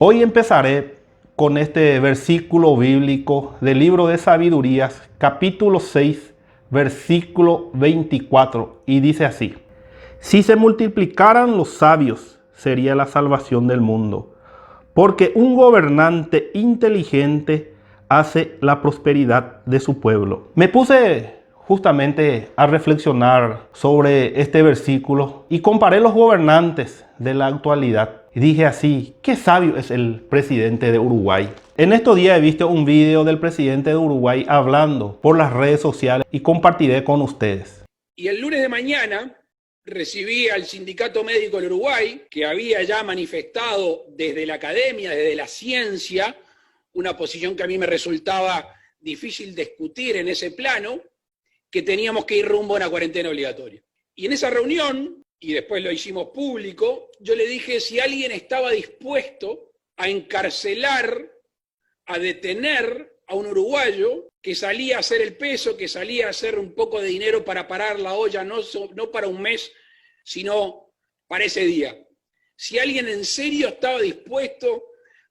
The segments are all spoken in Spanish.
Hoy empezaré con este versículo bíblico del libro de Sabidurías, capítulo 6, versículo 24, y dice así: Si se multiplicaran los sabios, sería la salvación del mundo, porque un gobernante inteligente hace la prosperidad de su pueblo. Me puse justamente a reflexionar sobre este versículo y comparé los gobernantes de la actualidad. Y dije así: qué sabio es el presidente de Uruguay. En estos días he visto un video del presidente de Uruguay hablando por las redes sociales y compartiré con ustedes. Y el lunes de mañana recibí al Sindicato Médico del Uruguay, que había ya manifestado desde la academia, desde la ciencia, una posición que a mí me resultaba difícil discutir en ese plano, que teníamos que ir rumbo a una cuarentena obligatoria. Y en esa reunión, y después lo hicimos público, yo le dije si alguien estaba dispuesto a encarcelar, a detener a un uruguayo que salía a hacer el peso, que salía a hacer un poco de dinero para parar la olla, no para un mes, sino para ese día. Si alguien en serio estaba dispuesto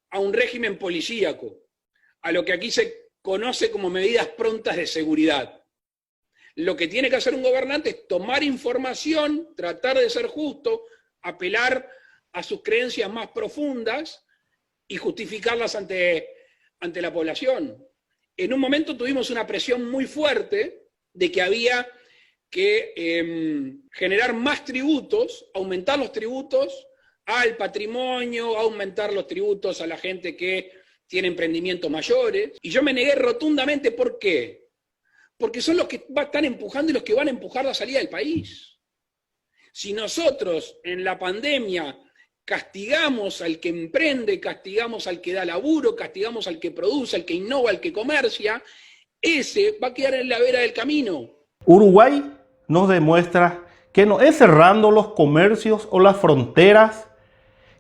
a un régimen policíaco, a lo que aquí se conoce como medidas prontas de seguridad. Lo que tiene que hacer un gobernante es tomar información, tratar de ser justo, apelar a sus creencias más profundas y justificarlas ante la población. En un momento tuvimos una presión muy fuerte de que había que generar más tributos, aumentar los tributos al patrimonio, aumentar los tributos a la gente que tiene emprendimientos mayores. Y yo me negué rotundamente. ¿Por qué? Porque son los que están empujando y los que van a empujar la salida del país. Si nosotros en la pandemia castigamos al que emprende, castigamos al que da laburo, castigamos al que produce, al que innova, al que comercia, ese va a quedar en la vera del camino. Uruguay nos demuestra que no es cerrando los comercios o las fronteras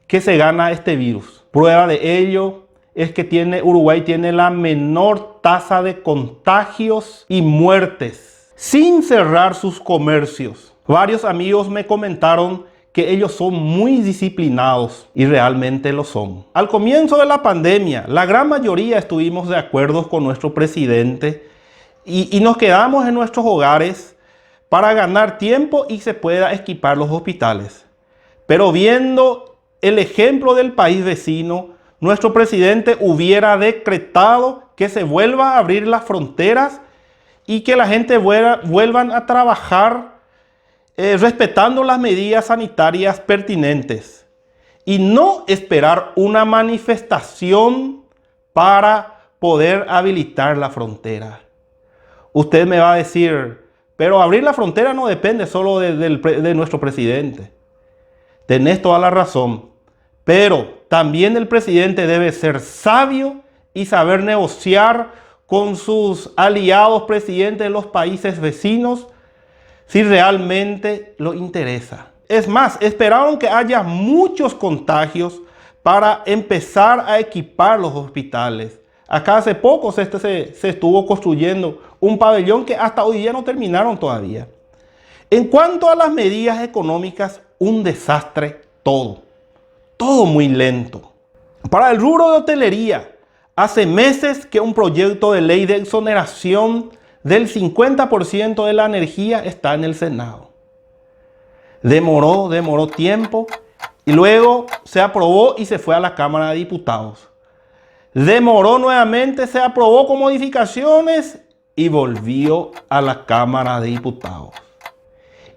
que se gana este virus. Prueba de ello es que Uruguay tiene la menor tasa de contagios y muertes sin cerrar sus comercios. Varios amigos me comentaron que ellos son muy disciplinados y realmente lo son. Al comienzo de la pandemia, la gran mayoría estuvimos de acuerdo con nuestro presidente y nos quedamos en nuestros hogares para ganar tiempo y se pueda equipar los hospitales. Pero viendo el ejemplo del país vecino, nuestro presidente hubiera decretado que se vuelva a abrir las fronteras y que la gente vuelvan a trabajar respetando las medidas sanitarias pertinentes y no esperar una manifestación para poder habilitar la frontera. Usted me va a decir: pero abrir la frontera no depende solo de nuestro presidente. Tenés toda la razón, pero también el presidente debe ser sabio y saber negociar con sus aliados presidentes de los países vecinos si realmente lo interesa. Es más, esperaron que haya muchos contagios para empezar a equipar los hospitales. Acá hace poco se estuvo construyendo un pabellón que hasta hoy día no terminaron todavía. En cuanto a las medidas económicas, un desastre todo. Todo muy lento. Para el rubro de hotelería, hace meses que un proyecto de ley de exoneración del 50% de la energía está en el Senado. Demoró tiempo y luego se aprobó y se fue a la Cámara de Diputados. Demoró nuevamente, se aprobó con modificaciones y volvió a la Cámara de Diputados.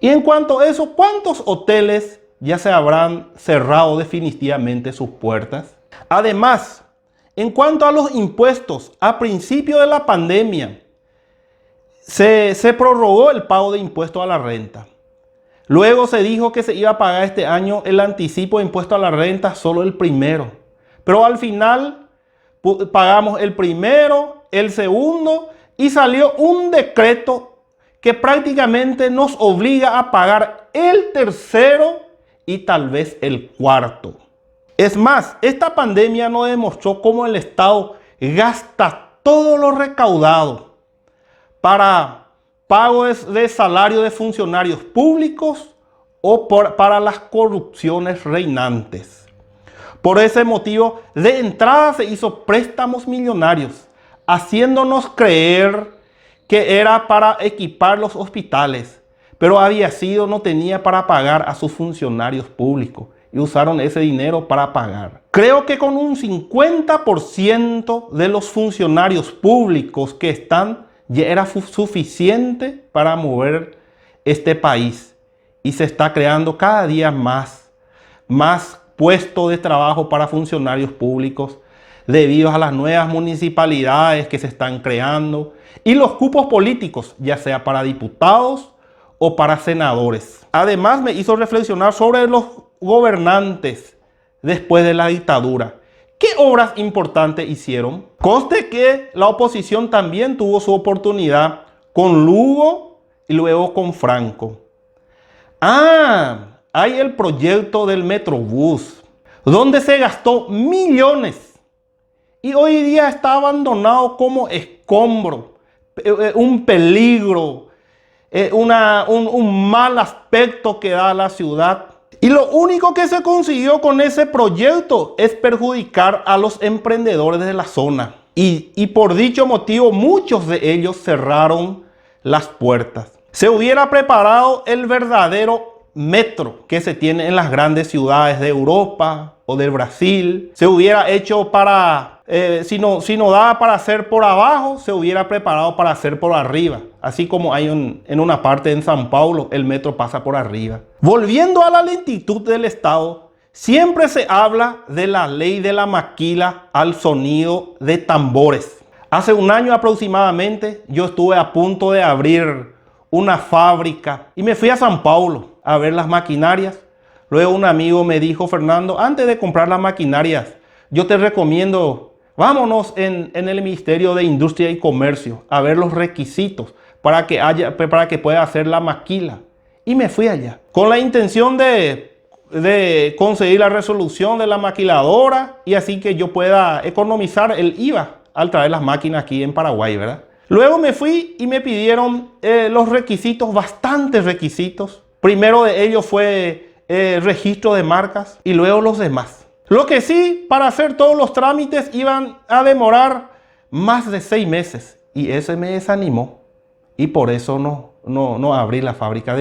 Y en cuanto a eso, ¿cuántos hoteles ya se habrán cerrado definitivamente sus puertas? Además, en cuanto a los impuestos, a principio de la pandemia, se prorrogó el pago de impuestos a la renta. Luego se dijo que se iba a pagar este año el anticipo de impuesto a la renta solo el primero. Pero al final pagamos el primero, el segundo y salió un decreto que prácticamente nos obliga a pagar el tercero y tal vez el cuarto. Es más, esta pandemia nos demostró cómo el Estado gasta todo lo recaudado para pago de salario de funcionarios públicos o para las corrupciones reinantes. Por ese motivo, de entrada se hizo préstamos millonarios, haciéndonos creer que era para equipar los hospitales, pero no tenía para pagar a sus funcionarios públicos y usaron ese dinero para pagar. Creo que con un 50% de los funcionarios públicos que están, ya era suficiente para mover este país. Y se está creando cada día más puestos de trabajo para funcionarios públicos debido a las nuevas municipalidades que se están creando y los cupos políticos, ya sea para diputados o para senadores. Además, me hizo reflexionar sobre los gobernantes después de la dictadura. ¿Qué obras importantes hicieron? Conste que la oposición también tuvo su oportunidad con Lugo y luego con Franco. Hay el proyecto del Metrobús, donde se gastó millones y hoy día está abandonado como escombro, un peligro, un mal aspecto que da a la ciudad. Y lo único que se consiguió con ese proyecto es perjudicar a los emprendedores de la zona. Y por dicho motivo, muchos de ellos cerraron las puertas. Se hubiera preparado el verdadero metro que se tiene en las grandes ciudades de Europa o del Brasil. Se hubiera hecho si no daba para hacer por abajo, se hubiera preparado para hacer por arriba. Así como hay en una parte en São Paulo, el metro pasa por arriba. Volviendo a la lentitud del Estado, siempre se habla de la ley de la maquila al sonido de tambores. Hace un año aproximadamente yo estuve a punto de abrir una fábrica y me fui a São Paulo a ver las maquinarias. Luego un amigo me dijo: Fernando, antes de comprar las maquinarias, yo te recomiendo, vámonos en el Ministerio de Industria y Comercio a ver los requisitos para que pueda hacer la maquila. Y me fui allá con la intención de conseguir la resolución de la maquiladora y así que yo pueda economizar el IVA al traer las máquinas aquí en Paraguay, ¿verdad? Luego me fui y me pidieron los requisitos, bastantes requisitos. Primero de ellos fue registro de marcas y luego los demás. Lo que sí, para hacer todos los trámites iban a demorar más de 6 meses y ese me desanimó y por eso no abrí la fábrica.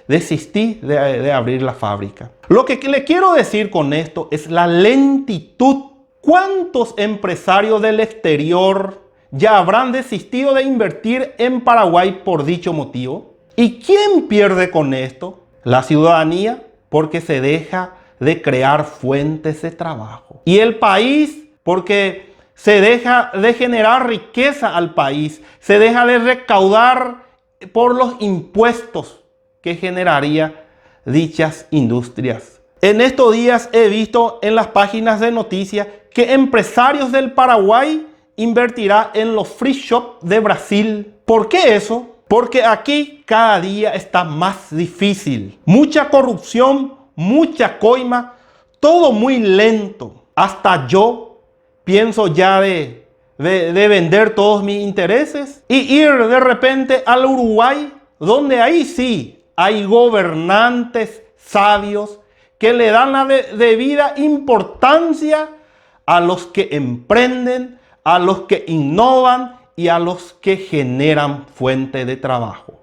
Desistí de abrir la fábrica. Lo que le quiero decir con esto es la lentitud. ¿Cuántos empresarios del exterior ya habrán desistido de invertir en Paraguay por dicho motivo? ¿Y quién pierde con esto? La ciudadanía, porque se deja de crear fuentes de trabajo. Y el país, porque se deja de generar riqueza al país, se deja de recaudar por los impuestos que generaría dichas industrias. En estos días he visto en las páginas de noticias que empresarios del Paraguay invertirá en los free shop de Brasil. ¿Por qué eso? Porque aquí cada día está más difícil. Mucha corrupción, mucha coima, todo muy lento. Hasta yo pienso ya de vender todos mis intereses y ir de repente al Uruguay, donde ahí sí hay gobernantes sabios que le dan la debida importancia a los que emprenden, a los que innovan y a los que generan fuente de trabajo.